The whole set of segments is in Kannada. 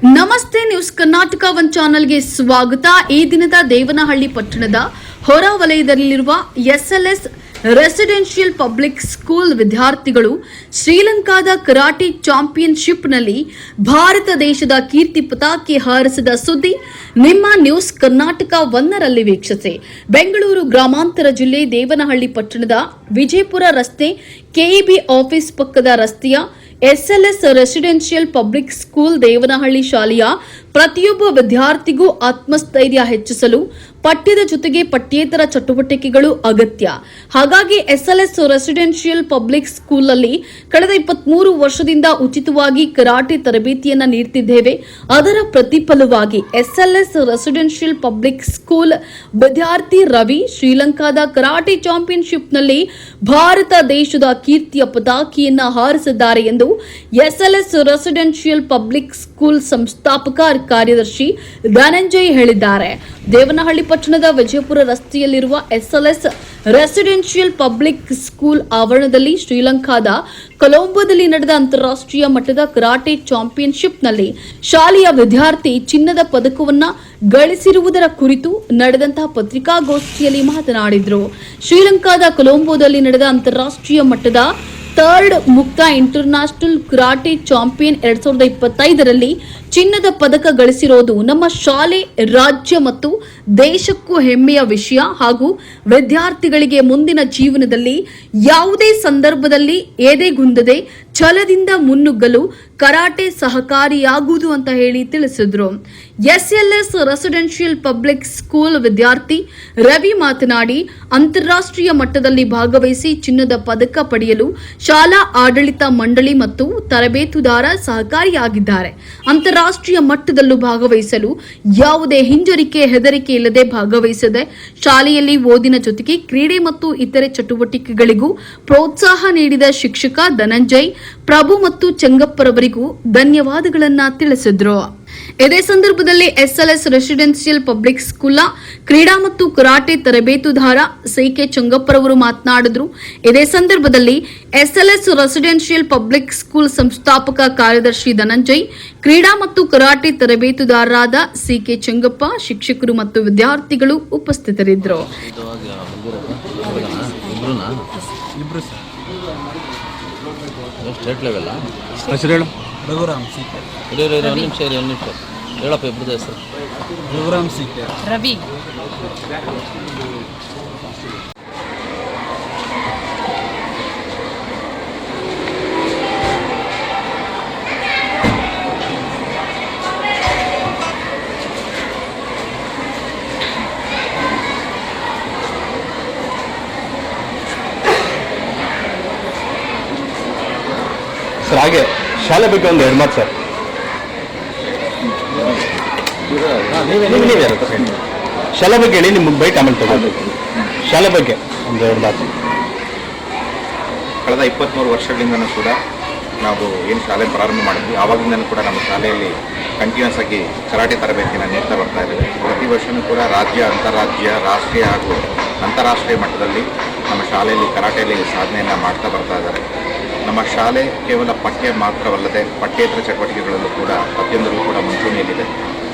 ನಮಸ್ತೆ ನ್ಯೂಸ್ ಕರ್ನಾಟಕ ಒನ್ ಚಾನೆಲ್ಗೆ ಸ್ವಾಗತ. ಈ ದಿನದ ದೇವನಹಳ್ಳಿ ಪಟ್ಟಣದ ಹೊರ ವಲಯದಲ್ಲಿರುವ ಎಸ್ಎಲ್ಎಸ್ ರೆಸಿಡೆನ್ಷಿಯಲ್ ಪಬ್ಲಿಕ್ ಸ್ಕೂಲ್ ವಿದ್ಯಾರ್ಥಿಗಳು ಶ್ರೀಲಂಕಾದ ಕರಾಟೆ ಚಾಂಪಿಯನ್ಶಿಪ್ನಲ್ಲಿ ಭಾರತ ದೇಶದ ಕೀರ್ತಿ ಪತಾಕೆ ಹಾರಿಸಿದ ಸುದ್ದಿ ನಿಮ್ಮ ನ್ಯೂಸ್ ಕರ್ನಾಟಕ ಒನ್ನರಲ್ಲಿ ವೀಕ್ಷಿಸಿ. ಬೆಂಗಳೂರು ಗ್ರಾಮಾಂತರ ಜಿಲ್ಲೆ ದೇವನಹಳ್ಳಿ ಪಟ್ಟಣದ ವಿಜಯಪುರ ರಸ್ತೆ ಕೆಇಬಿ ಆಫೀಸ್ ಪಕ್ಕದ ರಸ್ತೆಯ SLS residential public school Devanahalli ಶಾಲೆಯ ಪ್ರತಿಯೊಬ್ಬ ವಿದ್ಯಾರ್ಥಿಗೂ ಆತ್ಮಸ್ಥೈರ್ಯ ಹೆಚ್ಚಿಸಲು ಪಠ್ಯದ ಜೊತೆಗೆ ಪಠ್ಯೇತರ ಚಟುವಟಿಕೆಗಳು ಅಗತ್ಯ. ಹಾಗಾಗಿ ಎಸ್ಎಲ್ಎಸ್ ರೆಸಿಡೆನ್ಷಿಯಲ್ ಪಬ್ಲಿಕ್ ಸ್ಕೂಲ್ನಲ್ಲಿ ಕಳೆದ 23 ವರ್ಷದಿಂದ ಉಚಿತವಾಗಿ ಕರಾಟೆ ತರಬೇತಿಯನ್ನು ನೀಡುತ್ತಿದ್ದೇವೆ. ಅದರ ಪ್ರತಿಫಲವಾಗಿ ಎಸ್ಎಲ್ಎಸ್ ರೆಸಿಡೆನ್ಷಿಯಲ್ ಪಬ್ಲಿಕ್ ಸ್ಕೂಲ್ ವಿದ್ಯಾರ್ಥಿ ರವಿ ಶ್ರೀಲಂಕಾದ ಕರಾಟೆ ಚಾಂಪಿಯನ್ಶಿಪ್ನಲ್ಲಿ ಭಾರತ ದೇಶದ ಕೀರ್ತಿಯ ಪತಾಕೆಯನ್ನು ಹಾರಿಸಿದ್ದಾರೆ ಎಂದು ಎಸ್ಎಲ್ಎಸ್ ರೆಸಿಡೆನ್ಷಿಯಲ್ ಪಬ್ಲಿಕ್ ಸ್ಕೂಲ್ ಸಂಸ್ಥಾಪಕ ಕಾರ್ಯದರ್ಶಿ ಧನಂಜಯ್ ಹೇಳಿದ್ದಾರೆ. ದೇವನಹಳ್ಳಿ ಪಟ್ಟಣದ ವಿಜಯಪುರ ರಸ್ತೆಯಲ್ಲಿರುವ ಎಸ್ಎಲ್ಎಸ್ ರೆಸಿಡೆನ್ಷಿಯಲ್ ಪಬ್ಲಿಕ್ ಸ್ಕೂಲ್ ಆವರಣದಲ್ಲಿ ಶ್ರೀಲಂಕಾದ ಕೊಲಂಬೋದಲ್ಲಿ ನಡೆದ ಅಂತಾರಾಷ್ಟ್ರೀಯ ಮಟ್ಟದ ಕರಾಟೆ ಚಾಂಪಿಯನ್ಶಿಪ್ನಲ್ಲಿ ಶಾಲೆಯ ವಿದ್ಯಾರ್ಥಿ ಚಿನ್ನದ ಪದಕವನ್ನ ಗಳಿಸಿರುವುದರ ಕುರಿತು ನಡೆದಂತಹ ಪತ್ರಿಕಾಗೋಷ್ಠಿಯಲ್ಲಿ ಮಾತನಾಡಿದರು. ಶ್ರೀಲಂಕಾದ ಕೊಲಂಬೋದಲ್ಲಿ ನಡೆದ ಅಂತಾರಾಷ್ಟ್ರೀಯ ಮಟ್ಟದ ಥರ್ಡ್ ಮುಕ್ತ ಇಂಟರ್ನ್ಯಾಷನಲ್ ಕರಾಟೆ ಚಾಂಪಿಯನ್ 2025ರಲ್ಲಿ ಚಿನ್ನದ ಪದಕ ಗಳಿಸಿರೋದು ನಮ್ಮ ಶಾಲೆ, ರಾಜ್ಯ ಮತ್ತು ದೇಶಕ್ಕೂ ಹೆಮ್ಮೆಯ ವಿಷಯ ಹಾಗೂ ವಿದ್ಯಾರ್ಥಿಗಳಿಗೆ ಮುಂದಿನ ಜೀವನದಲ್ಲಿ ಯಾವುದೇ ಸಂದರ್ಭದಲ್ಲಿ ಎದೆಗುಂದದೆ ಛಲದಿಂದ ಮುನ್ನುಗ್ಗಲು ಕರಾಟೆ ಸಹಕಾರಿಯಾಗುವುದು ಅಂತ ಹೇಳಿ ತಿಳಿಸಿದ್ರು. ಎಸ್ಎಲ್ಎಸ್ ರೆಸಿಡೆನ್ಷಿಯಲ್ ಪಬ್ಲಿಕ್ ಸ್ಕೂಲ್ ವಿದ್ಯಾರ್ಥಿ ರವಿ ಮಾತನಾಡಿ, ಅಂತಾರಾಷ್ಟ್ರೀಯ ಮಟ್ಟದಲ್ಲಿ ಭಾಗವಹಿಸಿ ಚಿನ್ನದ ಪದಕ ಪಡೆಯಲು ಶಾಲಾ ಆಡಳಿತ ಮಂಡಳಿ ಮತ್ತು ತರಬೇತುದಾರ ಸಹಕಾರಿಯಾಗಿದ್ದಾರೆ. ಅಂತಾರಾಷ್ಟ್ರೀಯ ಮಟ್ಟದಲ್ಲೂ ಭಾಗವಹಿಸಲು ಯಾವುದೇ ಹಿಂಜರಿಕೆ, ಹೆದರಿಕೆ ಇಲ್ಲದೆ ಭಾಗವಹಿಸದೆ ಶಾಲೆಯಲ್ಲಿ ಓದಿನ ಜೊತೆಗೆ ಕ್ರೀಡೆ ಮತ್ತು ಇತರೆ ಚಟುವಟಿಕೆಗಳಿಗೂ ಪ್ರೋತ್ಸಾಹ ನೀಡಿದ ಶಿಕ್ಷಕ ಧನಂಜಯ್, ಪ್ರಭು ಮತ್ತು ಚೆಂಗಪ್ಪರವರಿಗೂ ಧನ್ಯವಾದಗಳನ್ನು ತಿಳಿಸಿದ್ರು. ಇದೇ ಸಂದರ್ಭದಲ್ಲಿ ಎಸ್ಎಲ್ಎಸ್ ರೆಸಿಡೆನ್ಷಿಯಲ್ ಪಬ್ಲಿಕ್ ಸ್ಕೂಲ್ನ ಕ್ರೀಡಾ ಮತ್ತು ಕರಾಟೆ ತರಬೇತುದಾರ ಸಿಕೆ ಚೆಂಗಪ್ಪರವರು ಮಾತನಾಡಿದರು. ಇದೇ ಸಂದರ್ಭದಲ್ಲಿ ಎಸ್ಎಲ್ಎಸ್ ರೆಸಿಡೆನ್ಷಿಯಲ್ ಪಬ್ಲಿಕ್ ಸ್ಕೂಲ್ ಸಂಸ್ಥಾಪಕ ಕಾರ್ಯದರ್ಶಿ ಧನಂಜಯ್, ಕ್ರೀಡಾ ಮತ್ತು ಕರಾಟೆ ತರಬೇತುದಾರರಾದ ಸಿಕೆ ಚೆಂಗಪ್ಪ, ಶಿಕ್ಷಕರು ಮತ್ತು ವಿದ್ಯಾರ್ಥಿಗಳು ಉಪಸ್ಥಿತರಿದ್ದರು. ಸ್ಟೇಟ್ ಲೆವೆಲ್ ರಘುರಾಮ್ ಸಿಕೆ ನಿಮಿಷ ಹೇಳಪ್ಪ ಇಬ್ಬರದ್ದು ಹೆಸರು. ರಘುರಾಮ್ ಸಿಕೆ ರವಿ. ಸರ್ ಹಾಗೆ ಶಾಲೆ ಬಗ್ಗೆ ಒಂದು 2 ಮಾತು ಸರ್. ಶಾಲೆ ಬಗ್ಗೆ ಹೇಳಿ, ನಿಮ್ಗೆ ಬೈಕ್ ಆಮೇಲೆ ತಗೋದು. ಶಾಲೆ ಬಗ್ಗೆ ಒಂದು 2 ಮಾತು. ಕಳೆದ 23 ವರ್ಷಗಳಿಂದನೂ ಕೂಡ ನಾವು ಏನು ಶಾಲೆ ಪ್ರಾರಂಭ ಮಾಡಿದ್ವಿ, ಆವಾಗಿಂದನೂ ಕೂಡ ನಮ್ಮ ಶಾಲೆಯಲ್ಲಿ ಕಂಟಿನ್ಯೂಸ್ ಆಗಿ ಕರಾಟೆ ತರಬೇತಿಯನ್ನು ನೀಡ್ತಾ ಬರ್ತಾ ಇದ್ದೇವೆ. ಪ್ರತಿ ವರ್ಷವೂ ಕೂಡ ರಾಜ್ಯ, ಅಂತಾರಾಜ್ಯ, ರಾಷ್ಟ್ರೀಯ ಹಾಗೂ ಅಂತಾರಾಷ್ಟ್ರೀಯ ಮಟ್ಟದಲ್ಲಿ ನಮ್ಮ ಶಾಲೆಯಲ್ಲಿ ಕರಾಟೆಯಲ್ಲಿ ಸಾಧನೆಯನ್ನು ಮಾಡ್ತಾ ಬರ್ತಾ ಇದ್ದಾರೆ. ನಮ್ಮ ಶಾಲೆ ಕೇವಲ ಪಠ್ಯ ಮಾತ್ರವಲ್ಲದೆ ಪಠ್ಯೇತರ ಚಟುವಟಿಕೆಗಳಲ್ಲೂ ಕೂಡ ಪ್ರತಿಯೊಂದರಲ್ಲೂ ಕೂಡ ಮುಂಚೂಣಿಯಲ್ಲಿದೆ.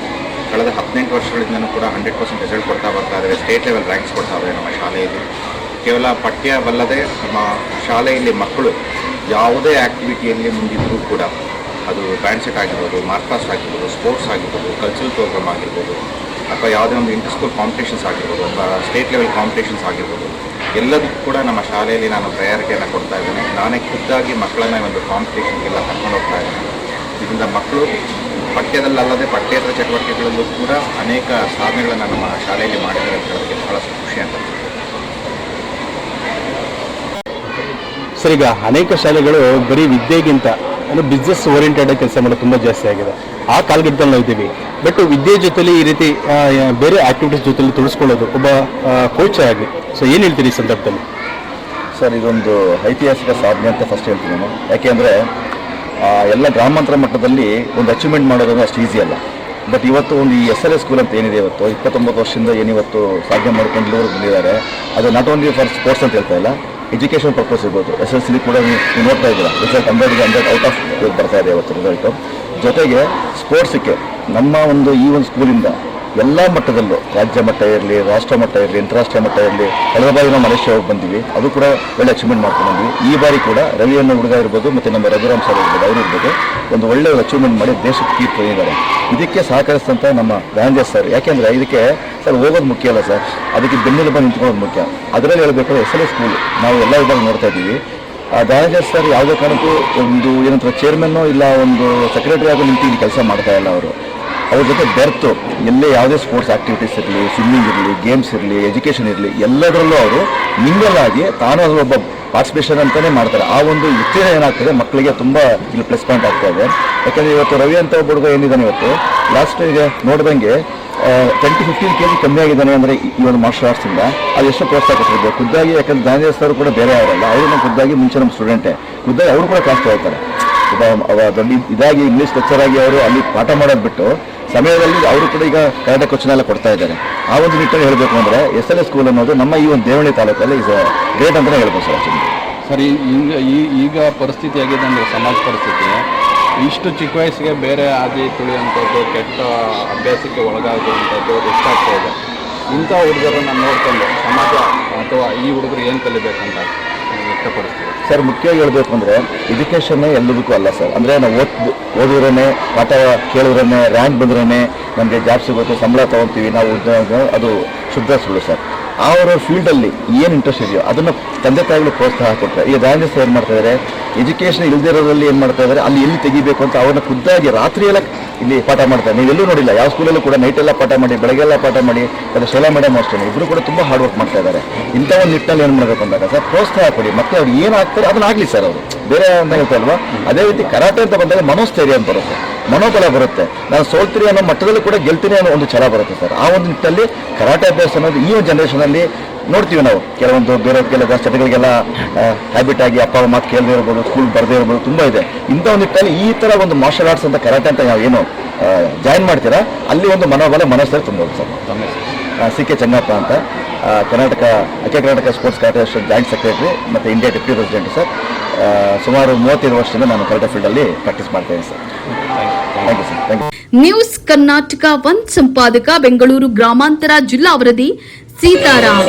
ಕಳೆದ 18 ವರ್ಷಗಳಿಂದನೂ ಕೂಡ 100% ರಿಸಲ್ಟ್ ಕೊಡ್ತಾ ಬರ್ತಾ ಇದ್ದಾರೆ. ಸ್ಟೇಟ್ ಲೆವೆಲ್ ರ್ಯಾಂಕ್ಸ್ ಕೊಡ್ತಾ ಇದ್ದಾರೆ ನಮ್ಮ ಶಾಲೆಯಲ್ಲಿ. ಕೇವಲ ಪಠ್ಯವಲ್ಲದೆ ನಮ್ಮ ಶಾಲೆಯಲ್ಲಿ ಮಕ್ಕಳು ಯಾವುದೇ ಆ್ಯಕ್ಟಿವಿಟಿಯಲ್ಲಿ ಮುಂದಿದ್ದರೂ ಕೂಡ, ಅದು ಬ್ಯಾಂಡ್ ಸೆಟ್ ಆಗಿರ್ಬೋದು, ಮಾರ್ಕ್ಫಾಸ್ಟ್ ಆಗಿರ್ಬೋದು, ಸ್ಪೋರ್ಟ್ಸ್ ಆಗಿರ್ಬೋದು, ಕಲ್ಚರಲ್ ಪ್ರೋಗ್ರಾಮ್ ಆಗಿರ್ಬೋದು, ಅಥವಾ ಯಾವುದೇ ಒಂದು ಇಂಟರ್ ಸ್ಕೂಲ್ ಕಾಂಪಿಟೇಷನ್ಸ್ ಆಗಿರ್ಬೋದು, ಅಥವಾ ಸ್ಟೇಟ್ ಲೆವೆಲ್ ಕಾಂಪಿಟೇಷನ್ಸ್ ಆಗಿರ್ಬೋದು, ಎಲ್ಲದಕ್ಕೂ ಕೂಡ ನಮ್ಮ ಶಾಲೆಯಲ್ಲಿ ನಾನು ಪ್ರಯಾರಿಟಿಯನ್ನು ಕೊಡ್ತಾ ಇದ್ದೇನೆ. ನಾನೇ ಖುದ್ದಾಗಿ ಮಕ್ಕಳನ್ನ ಒಂದು ಕಾಂಪಿಟೇಷನ್ಗೆಲ್ಲ ಕರ್ಕೊಂಡು ಹೋಗ್ತಾ ಇದ್ದೇನೆ. ಇದರಿಂದ ಮಕ್ಕಳು ಪಠ್ಯದಲ್ಲಲ್ಲದೆ ಪಠ್ಯೇತರ ಚಟುವಟಿಕೆಗಳಲ್ಲೂ ಕೂಡ ಅನೇಕ ಸಾಧನೆಗಳನ್ನು ನಮ್ಮ ಶಾಲೆಯಲ್ಲಿ ಮಾಡಿದ್ದಾರೆ ಅಂತ ಹೇಳೋದಕ್ಕೆ ಬಹಳಷ್ಟು ಖುಷಿ ಅಂತ. ಸರ್, ಈಗ ಅನೇಕ ಶಾಲೆಗಳು ಬರೀ ವಿದ್ಯೆಗಿಂತ ಬಿಸ್ನೆಸ್ ಓರಿಯೆಂಟೆಡ್ ಕೆಲಸ ಮಾಡೋದು ತುಂಬ ಜಾಸ್ತಿ ಆಗಿದೆ. ಆ ಕಾಲಘಟ್ಟದಲ್ಲಿ ನಾವು ಇದ್ದೀವಿ. ಬಟ್ ವಿದ್ಯೆ ಜೊತೆಲಿ ಈ ರೀತಿ ಬೇರೆ ಆಕ್ಟಿವಿಟೀಸ್ ಜೊತೆಲಿ ತೊಡಸ್ಕೊಳ್ಳೋದು ಒಬ್ಬ ಕೋಚ್ ಆಗಿ, ಸೊ ಏನು ಹೇಳ್ತೀರಿ ಈ ಸಂದರ್ಭದಲ್ಲಿ? ಸರ್, ಇದೊಂದು ಐತಿಹಾಸಿಕ ಸಾಧನೆ ಅಂತ ಫಸ್ಟ್ ಹೇಳ್ತೀನಿ ನಾನು. ಯಾಕೆಂದರೆ ಎಲ್ಲ ಗ್ರಾಮಾಂತರ ಮಟ್ಟದಲ್ಲಿ ಒಂದು ಅಚೀವ್ಮೆಂಟ್ ಮಾಡೋದು ಅಷ್ಟು ಈಸಿ ಅಲ್ಲ. ಬಟ್ ಇವತ್ತು ಒಂದು ಈ SLS ಸ್ಕೂಲ್ ಅಂತ ಏನಿದೆ, ಇವತ್ತು 29 ವರ್ಷದಿಂದ ಏನಿವತ್ತು ಸಾಧನೆ ಮಾಡ್ಕೊಂಡು ಇಲ್ಲಿವರೆಗೂ ಬಂದಿದ್ದಾರೆ, ಅದು ನಾಟ್ ಓನ್ಲಿ ಫಾರ್ ಸ್ಪೋರ್ಟ್ಸ್ ಅಂತ ಹೇಳ್ತಾ ಇಲ್ಲ, ಎಜುಕೇಷನ್ ಪರ್ಪಸ್ ಇರ್ಬೋದು. SLC ಕೂಡ ನೀವು ನೋಡ್ತಾ ಇದ್ದೀರಾ, ರಿಸಲ್ಟ್ 100ಗೆ 100 ಔಟ್ ಆಫ್ ಬರ್ತಾ ಇದೆ ಇವತ್ತು ರಿಸಲ್ಟು. ಜೊತೆಗೆ ಸ್ಪೋರ್ಟ್ಸಕ್ಕೆ ನಮ್ಮ ಒಂದು ಈ ಒಂದು ಸ್ಕೂಲಿಂದ ಎಲ್ಲ ಮಟ್ಟದಲ್ಲೂ ರಾಜ್ಯ ಮಟ್ಟ ಇರಲಿ, ರಾಷ್ಟ್ರ ಮಟ್ಟ ಇರಲಿ, ಅಂತಾರಾಷ್ಟ್ರೀಯ ಮಟ್ಟ ಇರಲಿ, ಕಳೆದ ಬಾರಿ ನಾವು ಮಲೇಷ್ಯಾ ಹೋಗಿ ಬಂದಿವಿ, ಅದು ಕೂಡ ಒಳ್ಳೆ ಅಚೀವ್ಮೆಂಟ್ ಮಾಡ್ಕೊಂಡು ಬಂದ್ವಿ. ಈ ಬಾರಿ ಕೂಡ ರವಿ ಅನ್ನೋ ಹುಡುಗ ಇರ್ಬೋದು ಮತ್ತು ನಮ್ಮ ರಘುರಾಮ್ ಸರ್ ಇರ್ಬೋದು, ಅವರು ಇರ್ಬೋದು, ಒಂದು ಒಳ್ಳೆ ಅಚೀವ್ಮೆಂಟ್ ಮಾಡಿ ದೇಶಕ್ಕೆ ಕೀರ್ತಿ ತಂದಿದ್ದಾರೆ. ಇದಕ್ಕೆ ಸಹಕರಿಸಿದಂಥ ನಮ್ಮ ಧನಂಜಯ ಸರ್, ಯಾಕೆಂದರೆ ಇದಕ್ಕೆ ಸರ್ ಹೋಗೋದು ಮುಖ್ಯ ಅಲ್ಲ ಸರ್, ಅದಕ್ಕೆ ಬೆನ್ನೆಲುಬು ನಿಂತ್ಕೊಳ್ಳೋದು ಮುಖ್ಯ. ಅದರಲ್ಲಿ ಹೇಳಬೇಕಾದ್ರೆ SLS ಸ್ಕೂಲ್ ನಾವು ಎಲ್ಲ ಇವಾಗ ನೋಡ್ತಾ ಇದ್ದೀವಿ. ಧನಂಜಯ ಸರ್ ಯಾವುದೇ ಕಾರಣಕ್ಕೂ ಒಂದು ಏನಂತಾರೆ ಚೇರ್ಮನ್ನು ಇಲ್ಲ ಒಂದು ಸೆಕ್ರೆಟರಿ ಆಗಿ ನಿಂತು ಇಲ್ಲಿ ಕೆಲಸ ಮಾಡ್ತಾ ಇಲ್ಲ. ಅವರು ಅವ್ರ ಜೊತೆ ಬೆರ್ತು ಎಲ್ಲೇ ಯಾವುದೇ ಸ್ಪೋರ್ಟ್ಸ್ ಆಕ್ಟಿವಿಟೀಸ್ ಇರಲಿ, ಸ್ವಿಮ್ಮಿಂಗ್ ಇರಲಿ, ಗೇಮ್ಸ್ ಇರಲಿ, ಎಜುಕೇಷನ್ ಇರಲಿ, ಎಲ್ಲದರಲ್ಲೂ ಅವರು ಮಿಂಗಲ್ ಆಗಿ ತಾನು ಅದರ ಒಬ್ಬ ಪಾರ್ಟಿಸಿಪೇಷನ್ ಅಂತಲೇ ಮಾಡ್ತಾರೆ. ಆ ಒಂದು ಉತ್ತೇಜನ ಏನಾಗ್ತದೆ ಮಕ್ಕಳಿಗೆ ತುಂಬ ಇಲ್ಲಿ ಪ್ಲಸ್ ಪಾಯಿಂಟ್ ಆಗ್ತಾ ಇದೆ. ಯಾಕಂದರೆ ಇವತ್ತು ರವಿ ಅಂತ ಒಬ್ಬ ಹುಡುಗ ಏನಿದ್ದಾನೆ ಇವತ್ತು ಲಾಸ್ಟ್ ಈಗ ನೋಡಿದಂಗೆ 10-15 kg ಕಮ್ಮಿ ಆಗಿದ್ದಾನೆ ಅಂದರೆ ಈ ಒಂದು ಮಾರ್ಷಲ್ ಆರ್ಟ್ಸಿಂದ ಅದು ಎಷ್ಟು ಪ್ರೋತ್ಸಾಹ ಕೊಟ್ಟಿರ್ಬೇಕು ಖುದ್ದಾಗಿ. ಯಾಕಂದರೆ ಧನಂಜಯ ಸರ್ ಕೂಡ ಬೇರೆ ಅವರಲ್ಲ, ಅವರು ನಮ್ಮ ಖುದ್ದಾಗಿ ಮುಂಚೆ ನಮ್ಮ ಸ್ಟೂಡೆಂಟೇ, ಖುದ್ದಾಗಿ ಅವರು ಕೂಡ ಕ್ಲಾಸ್ ತಗೋತಾರೆ. ದೊಡ್ಡ ಇದಾಗಿ ಇಂಗ್ಲೀಷ್ ಲೆಕ್ಚರ್ ಆಗಿ ಅವರು ಅಲ್ಲಿ ಪಾಠ ಮಾಡೋದು ಬಿಟ್ಟು ಸಮಯದಲ್ಲಿ ಅವರು ಕೂಡ ಈಗ ಕರಾಟೆ ಕೋಚಿಂಗ್ ಎಲ್ಲ ಕೊಡ್ತಾ ಇದ್ದಾರೆ. ಆ ಒಂದು ನಿಟ್ಟಿನಲ್ಲಿ ಹೇಳಬೇಕು ಅಂದರೆ SLS ಸ್ಕೂಲ್ ಅನ್ನೋದು ನಮ್ಮ ಈ ಒಂದು ದೇವನಹಳ್ಳಿ ತಾಲೂಕಲ್ಲಿ ಇಸ್ ಗ್ರೇಟ್ ಅಂತಲೇ ಹೇಳ್ಬೋದು ಸರ್. ಸರ್ ಈಗ ಪರಿಸ್ಥಿತಿ ಆಗಿದೆ ಅಂದರೆ ಸಮಾಜ ಪರಿಸ್ಥಿತಿ, ಇಷ್ಟು ಚಿಕ್ಕ ವಯಸ್ಸಿಗೆ ಬೇರೆ ಆದಿ ತುಳಿಯುವಂಥದ್ದು, ಕೆಟ್ಟ ಅಭ್ಯಾಸಕ್ಕೆ ಒಳಗಾಗುವಂಥದ್ದು ಎಷ್ಟಾಗ್ತಾ ಇದೆ. ಇಂಥ ಹುಡುಗರನ್ನು ನೋಡ್ಕೊಂಡು ಸಮಾಜ ಅಥವಾ ಈ ಹುಡುಗರು ಏನು ಕಲಿಬೇಕಂತ ವ್ಯಕ್ತಪಡಿಸ್ತೀವಿ ಸರ್. ಮುಖ್ಯವಾಗಿ ಹೇಳಬೇಕು ಅಂದರೆ ಎಜುಕೇಷನ್ನೇ ಎಲ್ಲದಕ್ಕೂ ಅಲ್ಲ ಸರ್. ಅಂದರೆ ನಾವು ಓದಿದ್ರೇ, ಪಾಠ ಕೇಳಿದ್ರೇ, ರ್ಯಾಂಕ್ ಬಂದ್ರೇ ನಮಗೆ ಜಾಬ್ ಸಿಗುತ್ತೆ, ಸಂಬಳ ತೊಗೊತೀವಿ ನಾವು, ಅದು ಶುದ್ಧ ಸುಳ್ಳು ಸರ್. ಅವರ ಫೀಲ್ಡಲ್ಲಿ ಏನು ಇಂಟ್ರೆಸ್ಟ್ ಇದೆಯೋ ಅದನ್ನು ತಂದೆ ತಾಯಿಗಳು ಪ್ರೋತ್ಸಾಹ ಕೊಟ್ಟರೆ, ಈಗ ಧನಂಜಯ ಸರ್ ಏನು ಮಾಡ್ತಾಯಿದ್ದಾರೆ, ಎಜುಕೇಷನ್ ಇಲ್ಲದಿರೋದ್ರಲ್ಲಿ ಏನು ಮಾಡ್ತಾ ಇದ್ದಾರೆ, ಅಲ್ಲಿ ಎಲ್ಲಿ ತೆಗಿಬೇಕು ಅಂತ ಅವ್ರನ್ನ ಖುದ್ದಾಗಿ ರಾತ್ರಿ ಎಲ್ಲ ಇಲ್ಲಿ ಪಾಠ ಮಾಡ್ತಾರೆ. ನೀವೆಲ್ಲೂ ನೋಡಿಲ್ಲ ಯಾವ ಸ್ಕೂಲಲ್ಲೂ ಕೂಡ ನೈಟೆಲ್ಲ ಪಾಠ ಮಾಡಿ, ಬೆಳಗ್ಗೆಲ್ಲ ಪಾಠ ಮಾಡಿ. ಮತ್ತು ಶೈಲಾ ಮೇಡಮ್ ಅಷ್ಟೇ, ಇಬ್ಬರು ಕೂಡ ತುಂಬ ಹಾರ್ಡ್ ವರ್ಕ್ ಮಾಡ್ತಾ ಇದ್ದಾರೆ. ಇಂಥ ಒಂದು ನಿಟ್ಟಿನಲ್ಲಿ ಏನು ಮಾಡಬೇಕು ಅಂದಾಗ ಸರ್ ಪ್ರೋತ್ಸಾಹ ಕೊಡಿ, ಮತ್ತೆ ಅವ್ರು ಏನಾಗ್ತಾರೆ ಅದನ್ನ ಆಗಲಿ ಸರ್. ಅವರು ಬೇರೆ ಅಂತ ಹೇಳ್ತಾರಲ್ವ, ಅದೇ ರೀತಿ ಕರಾಟೆ ಅಂತ ಬಂದಾಗ ಮನೋಸ್ಥೈರ್ಯ ಅಂತ ಬರುತ್ತೆ, ಮನೋಬಲ ಬರುತ್ತೆ. ನಾನು ಸೋಲ್ತೀನಿ ಅನ್ನೋ ಮಟ್ಟದಲ್ಲಿ ಕೂಡ ಗೆಲ್ತೀನಿ ಅನ್ನೋ ಒಂದು ಛಲ ಬರುತ್ತೆ ಸರ್. ಆ ಒಂದು ನಿಟ್ಟಿನಲ್ಲಿ ಕರಾಟೆ ಅಭ್ಯಾಸ ಅನ್ನೋದು ಈ ಒಂದು ಜನರೇಷನಲ್ಲಿ ನೋಡ್ತೀವಿ ನಾವು. ಕೆಲವೊಂದು ಬೇರೆ ಕೆಲವು ಚಟಗಳಿಗೆಲ್ಲ ಹ್ಯಾಬಿಟ್ ಆಗಿ ಅಪ್ಪ ಅಮ್ಮ ಮಾತು ಕೇಳದೇ ಇರ್ಬೋದು, ಸ್ಕೂಲ್ ಬರದೇ ಇರ್ಬೋದು, ತುಂಬ ಇದೆ. ಇಂಥ ಒಂದು ನಿಟ್ಟಿನಲ್ಲಿ ಈ ಥರ ಒಂದು ಮಾರ್ಷಲ್ ಆರ್ಟ್ಸ್ ಅಂತ ಕರಾಟೆ ಅಂತ ನಾವು ಏನು ಜಾಯಿನ್ ಮಾಡ್ತೀರಾ ಅಲ್ಲಿ ಒಂದು ಮನೋಬಲ ಮನಸ್ಸಲ್ಲಿ ತುಂಬೋದು ಸರ್. CK ಚೆನ್ನಪ್ಪ ಅಂತ, Akhila Karnataka sports karate joint secretary ಮತ್ತು ಇಂಡಿಯಾ ಡೆಪ್ಯೂಟಿ ಪ್ರೆಸಿಡೆಂಟ್ ಸರ್. ಸುಮಾರು 35 ವರ್ಷದಿಂದ ನಾನು ಕರಾಟೆ ಫೀಲ್ಡಲ್ಲಿ ಪ್ರಾಕ್ಟೀಸ್ ಮಾಡ್ತೇನೆ sir. Thank you sir. Thank you. News Karnataka 1 ಸಂಪಾದಕ ಬೆಂಗಳೂರು ಗ್ರಾಮಾಂತರ ಜಿಲ್ಲಾ ವರದಿ ಸೀತಾರಾಮ್.